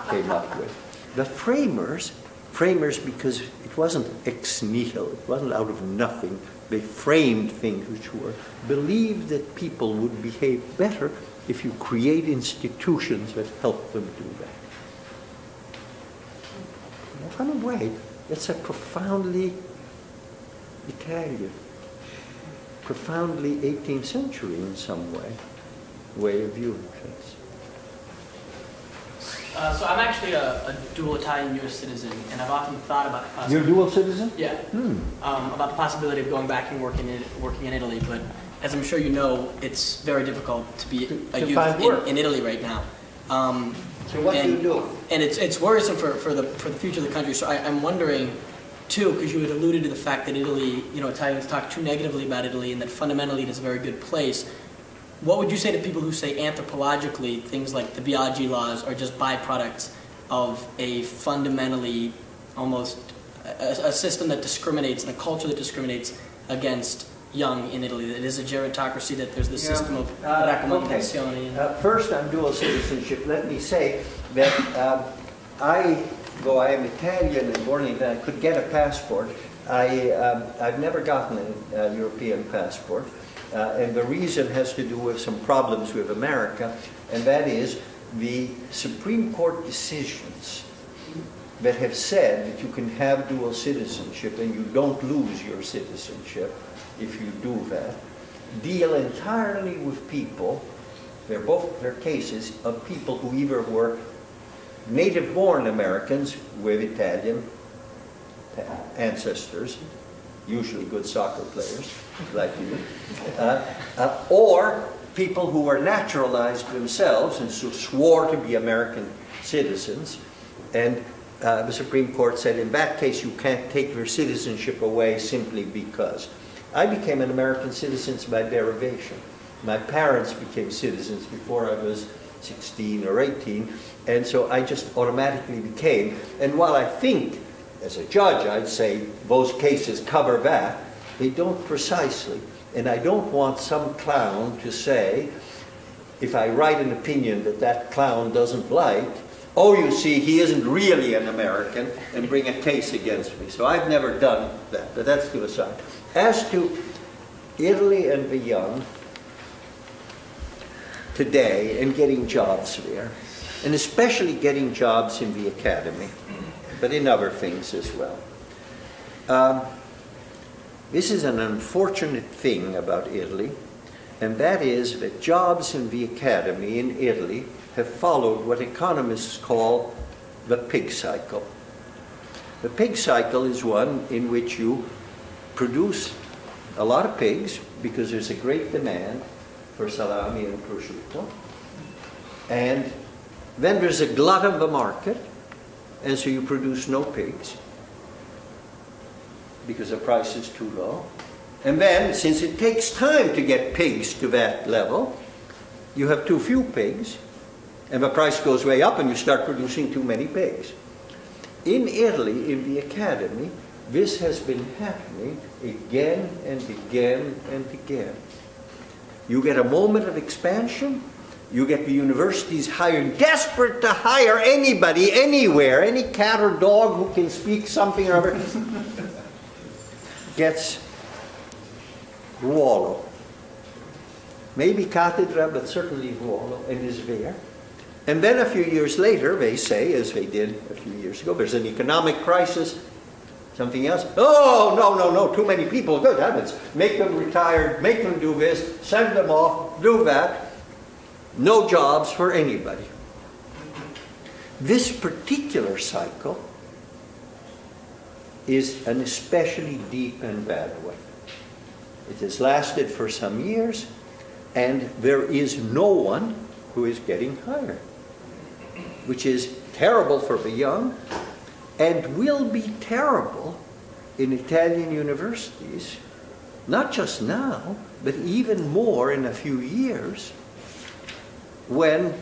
came up with. The framers because it wasn't ex nihilo, it wasn't out of nothing. They framed things which were, believed that people would behave better if you create institutions that help them do that. In a funny way, that's a profoundly Italian, profoundly 18th century in some way of viewing things. So I'm actually a dual Italian-U.S. citizen, and I've often thought about the possibility. You're a dual citizen? Yeah. About the possibility of going back and working in Italy, but as I'm sure you know, it's very difficult to be a youth in Italy right now. So what do you do? And it's worrisome for the future of the country. So I'm wondering, too, because you had alluded to the fact that Italy, Italians talk too negatively about Italy, and that fundamentally it is a very good place. What would you say to people who say anthropologically things like the Biagi laws are just byproducts of a fundamentally almost a system that discriminates and a culture that discriminates against young in Italy? That it is a gerontocracy, that there's this system of raccomandazioni. Okay. First, on dual citizenship, let me say that though I am Italian and born in Italy, I could get a passport. I've never gotten a European passport. And the reason has to do with some problems with America, and that is the Supreme Court decisions that have said that you can have dual citizenship and you don't lose your citizenship if you do that, deal entirely with people, they're cases of people who either were native-born Americans with Italian ancestors, usually good soccer players like you, or people who were naturalized themselves and so swore to be American citizens. And the Supreme Court said in that case you can't take their citizenship away simply because. I became an American citizen by derivation. My parents became citizens before I was 16 or 18, and so I just automatically became. And while I think as a judge, I'd say those cases cover that. They don't precisely. And I don't want some clown to say, if I write an opinion that that clown doesn't like, oh, you see, he isn't really an American, and bring a case against me. So I've never done that, but that's to the side. As to Italy and the young today and getting jobs there, and especially getting jobs in the academy, but in other things as well. This is an unfortunate thing about Italy, and that is that jobs in the academy in Italy have followed what economists call the pig cycle. The pig cycle is one in which you produce a lot of pigs because there's a great demand for salami and prosciutto, and then there's a glut of the market, and so you produce no pigs because the price is too low. And then, since it takes time to get pigs to that level, you have too few pigs, and the price goes way up, and you start producing too many pigs. In Italy, in the academy, this has been happening again and again and again. You get a moment of expansion, you get the universities hiring, desperate to hire anybody, anywhere, any cat or dog who can speak something or other, gets ruolo. Maybe cattedra, but certainly ruolo, and is there. And then a few years later, they say, as they did a few years ago, there's an economic crisis, something else. Oh, no, too many people, good heavens. Make them retired, make them do this, send them off, do that. No jobs for anybody. This particular cycle is an especially deep and bad one. It has lasted for some years, and there is no one who is getting hired, which is terrible for the young, and will be terrible in Italian universities, not just now, but even more in a few years, when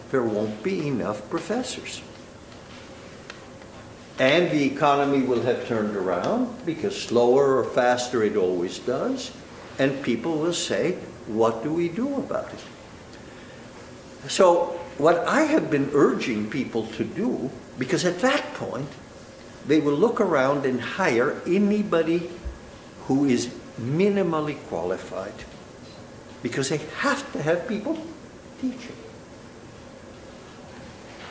there won't be enough professors. And the economy will have turned around, because slower or faster it always does, and people will say, what do we do about it? So what I have been urging people to do, because at that point, they will look around and hire anybody who is minimally qualified, because they have to have people teaching.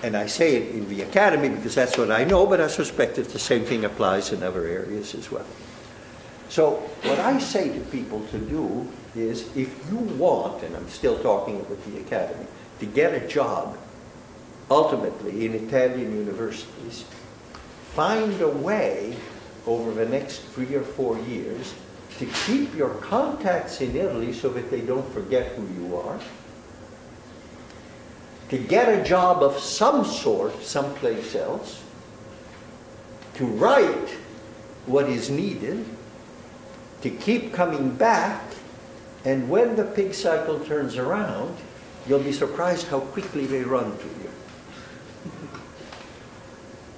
And I say it in the academy because that's what I know, but I suspect that the same thing applies in other areas as well. So what I say to people to do is, if you want, and I'm still talking with the academy, to get a job ultimately in Italian universities, find a way over the next 3 or 4 years to keep your contacts in Italy so that they don't forget who you are, to get a job of some sort someplace else, to write what is needed, to keep coming back, and when the pig cycle turns around, you'll be surprised how quickly they run to you.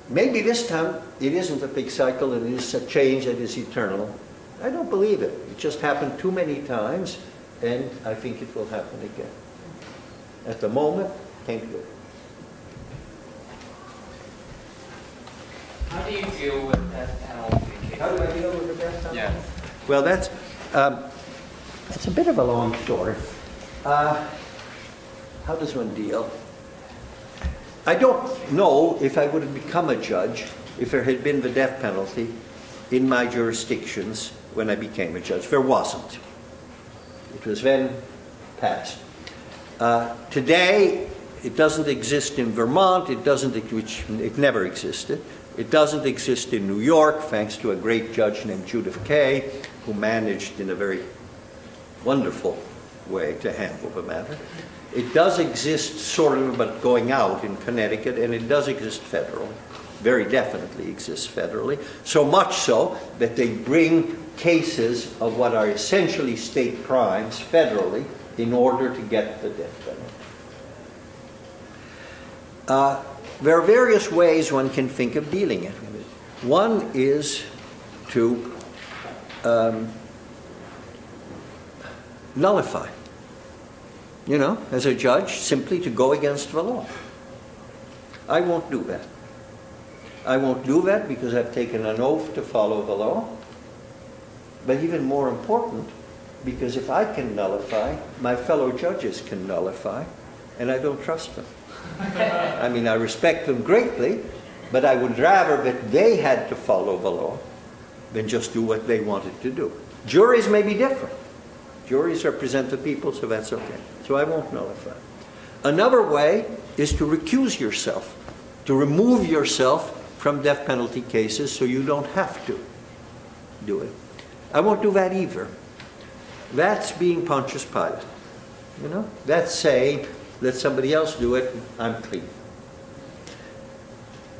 Maybe this time it isn't a pig cycle and it is a change that is eternal. I don't believe it. It just happened too many times, and I think it will happen again. At the moment, thank you. How do you deal with death penalty cases? How do I deal with the death penalty? Yeah. Well, that's a bit of a long story. How does one deal? I don't know if I would have become a judge if there had been the death penalty in my jurisdictions when I became a judge. There wasn't. It was then passed. Today, it doesn't exist in Vermont. It never existed. It doesn't exist in New York, thanks to a great judge named Judith Kay, who managed in a very wonderful way to handle the matter. It does exist sort of, but going out in Connecticut, and it does exist federally. Very definitely exists federally. So much so that they bring cases of what are essentially state crimes federally in order to get the death penalty. there are various ways one can think of dealing with it. One is to nullify. You know, as a judge, simply to go against the law. I won't do that. I won't do that because I've taken an oath to follow the law. But even more important, because if I can nullify, my fellow judges can nullify, and I don't trust them. I mean, I respect them greatly, but I would rather that they had to follow the law than just do what they wanted to do. Juries may be different. Juries represent the people, so that's okay. So I won't nullify. Another way is to recuse yourself, to remove yourself from death penalty cases so you don't have to do it. I won't do that either. That's being Pontius Pilate. You know? That's saying, let somebody else do it, I'm clean.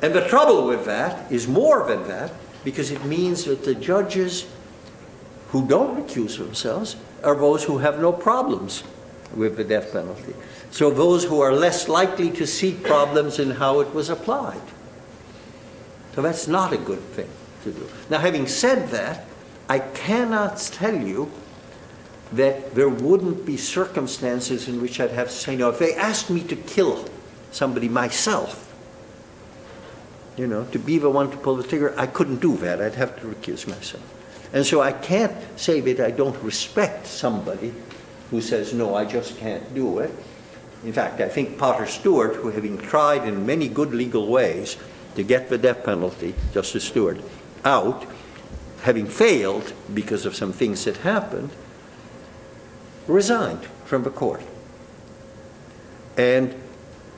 And the trouble with that is more than that, because it means that the judges who don't recuse themselves are those who have no problems with the death penalty. So those who are less likely to see problems in how it was applied. So that's not a good thing to do. Now, having said that, I cannot tell you that there wouldn't be circumstances in which I'd have to say no. If they asked me to kill somebody myself, you know, to be the one to pull the trigger, I couldn't do that. I'd have to recuse myself. And so I can't say that I don't respect somebody who says, no, I just can't do it. In fact, I think Potter Stewart, who having tried in many good legal ways to get the death penalty, Justice Stewart, out, having failed because of some things that happened, resigned from the court. And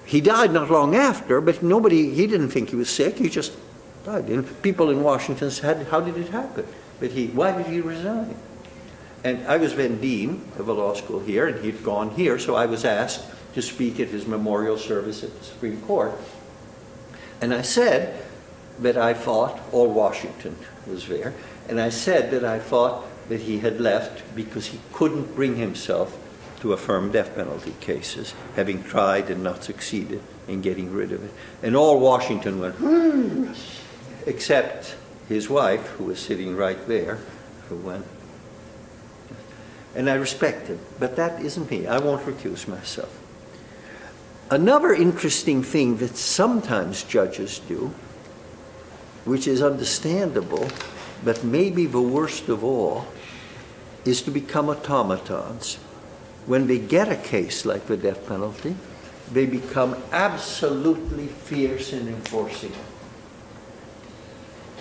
he died not long after, but he didn't think he was sick, he just died. And people in Washington said, how did it happen? But why did he resign? And I was then dean of a law school here, and he'd gone here, so I was asked to speak at his memorial service at the Supreme Court. And I said that I thought, all Washington was there, and I said that I thought that he had left because he couldn't bring himself to affirm death penalty cases, having tried and not succeeded in getting rid of it. And all Washington went, except his wife, who was sitting right there, who went. And I respect him, but that isn't me. I won't recuse myself. Another interesting thing that sometimes judges do, which is understandable, but maybe the worst of all, is to become automatons. When they get a case like the death penalty, they become absolutely fierce in enforcing it.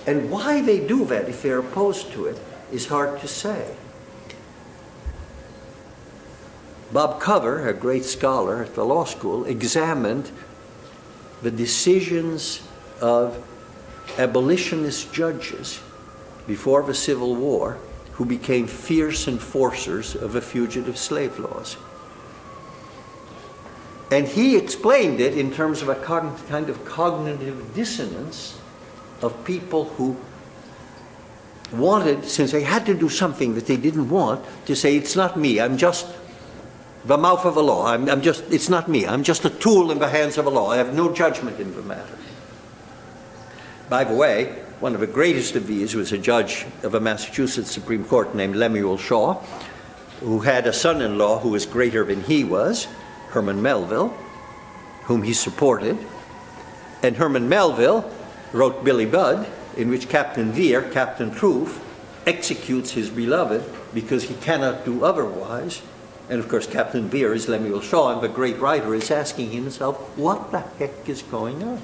And why they do that, if they're opposed to it, is hard to say. Bob Cover, a great scholar at the law school, examined the decisions of abolitionist judges before the Civil War who became fierce enforcers of the fugitive slave laws. And he explained it in terms of a kind of cognitive dissonance of people who wanted, since they had to do something that they didn't want, to say, it's not me, I'm just the mouth of the law, it's not me, I'm just a tool in the hands of the law, I have no judgment in the matter. By the way, one of the greatest of these was a judge of a Massachusetts Supreme Court named Lemuel Shaw, who had a son-in-law who was greater than he was, Herman Melville, whom he supported. And Herman Melville wrote Billy Budd, in which Captain Vere, Captain Truth, executes his beloved because he cannot do otherwise. And of course, Captain Vere is Lemuel Shaw, and the great writer is asking himself, what the heck is going on?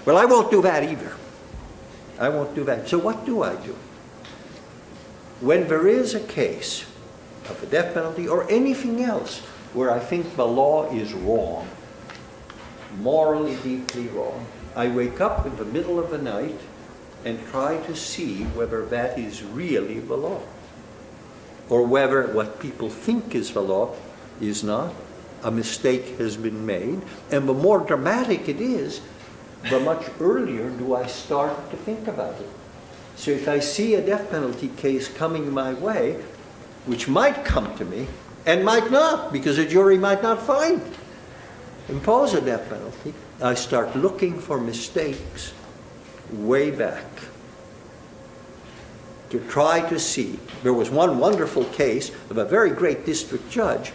Well, I won't do that either. I won't do that. So what do I do? When there is a case of the death penalty or anything else where I think the law is wrong, morally deeply wrong, I wake up in the middle of the night and try to see whether that is really the law, or whether what people think is the law is not. A mistake has been made. And the more dramatic it is, the much earlier do I start to think about it. So if I see a death penalty case coming my way, which might come to me, and might not, because a jury might not find impose a death penalty, I start looking for mistakes way back to try to see. There was one wonderful case of a very great district judge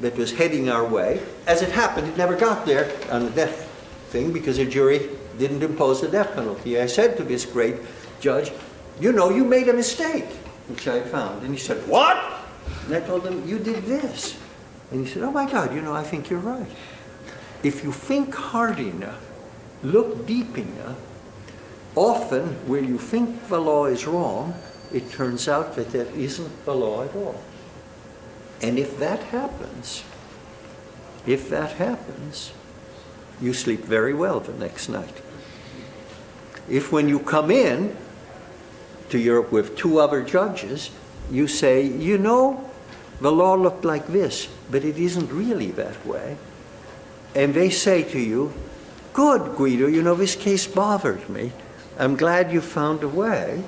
that was heading our way. As it happened, it never got there on the death thing because a jury didn't impose the death penalty. I said to this great judge, you know, you made a mistake, which I found. And he said, what? And I told him, you did this. And he said, oh my God, you know, I think you're right. If you think hard enough, look deep enough, often where you think the law is wrong, it turns out that that isn't the law at all. And if that happens, you sleep very well the next night. If when you come in to Europe with 2 other judges, you say, you know, the law looked like this, but it isn't really that way. And they say to you, good, Guido, you know, this case bothered me. I'm glad you found a way.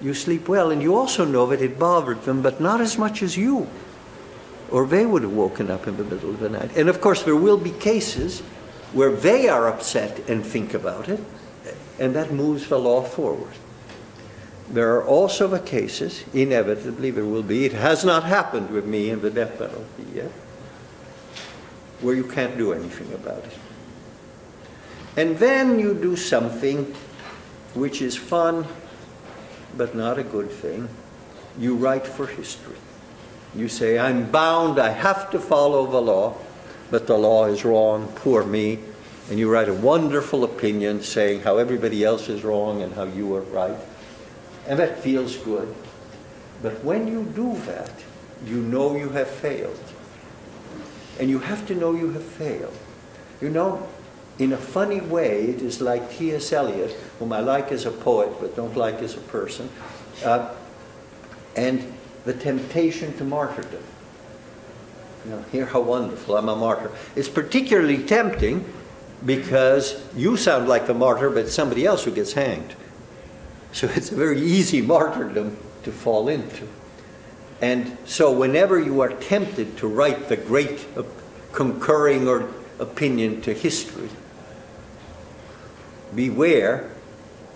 You sleep well, and you also know that it bothered them, but not as much as you, or they would have woken up in the middle of the night. And of course, there will be cases where they are upset and think about it, and that moves the law forward. There are also the cases, inevitably there will be, it has not happened with me in the death penalty yet, where you can't do anything about it. And then you do something which is fun, but not a good thing. You write for history. You say, I'm bound, I have to follow the law, but the law is wrong, poor me. And you write a wonderful opinion saying how everybody else is wrong and how you are right. And that feels good. But when you do that, you know you have failed. And you have to know you have failed. You know, in a funny way, it is like T.S. Eliot, whom I like as a poet but don't like as a person, and the temptation to martyrdom. You know, hear how wonderful, I'm a martyr. It's particularly tempting because you sound like the martyr, but it's somebody else who gets hanged. So it's a very easy martyrdom to fall into. And so whenever you are tempted to write the great concurring or opinion to history, beware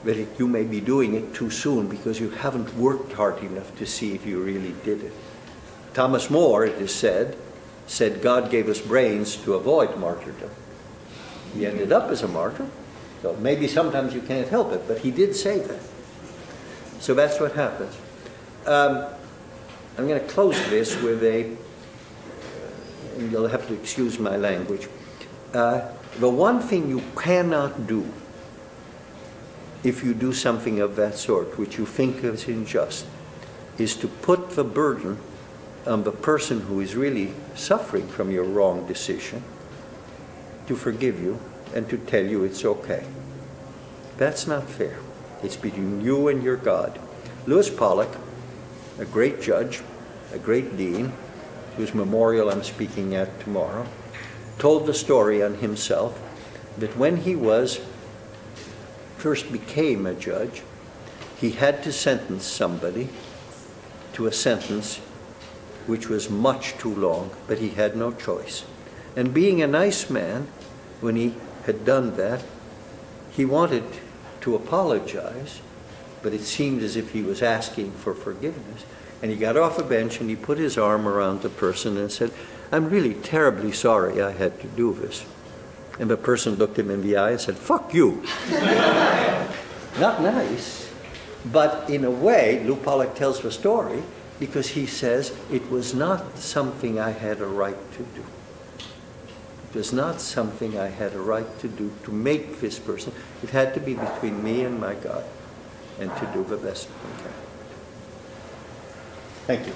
that you may be doing it too soon because you haven't worked hard enough to see if you really did it. Thomas More, it is said God gave us brains to avoid martyrdom. He ended up as a martyr, so maybe sometimes you can't help it, but he did say that. So that's what happens. I'm going to close this with and you'll have to excuse my language. The one thing you cannot do if you do something of that sort, which you think is unjust, is to put the burden on the person who is really suffering from your wrong decision to forgive you and to tell you it's okay. That's not fair. It's between you and your God. Lewis Pollock, a great judge, a great dean, whose memorial I'm speaking at tomorrow, told the story on himself that when he first became a judge, he had to sentence somebody to a sentence which was much too long, but he had no choice. And being a nice man, when he had done that, he wanted to apologize, but it seemed as if he was asking for forgiveness. And he got off a bench and he put his arm around the person and said, I'm really terribly sorry I had to do this. And the person looked him in the eye and said, fuck you. Not nice, but in a way, Lou Pollock tells the story because he says, it was not something I had a right to do. It was not something I had a right to do to make this person. It had to be between me and my God and to do the best we can. Thank you.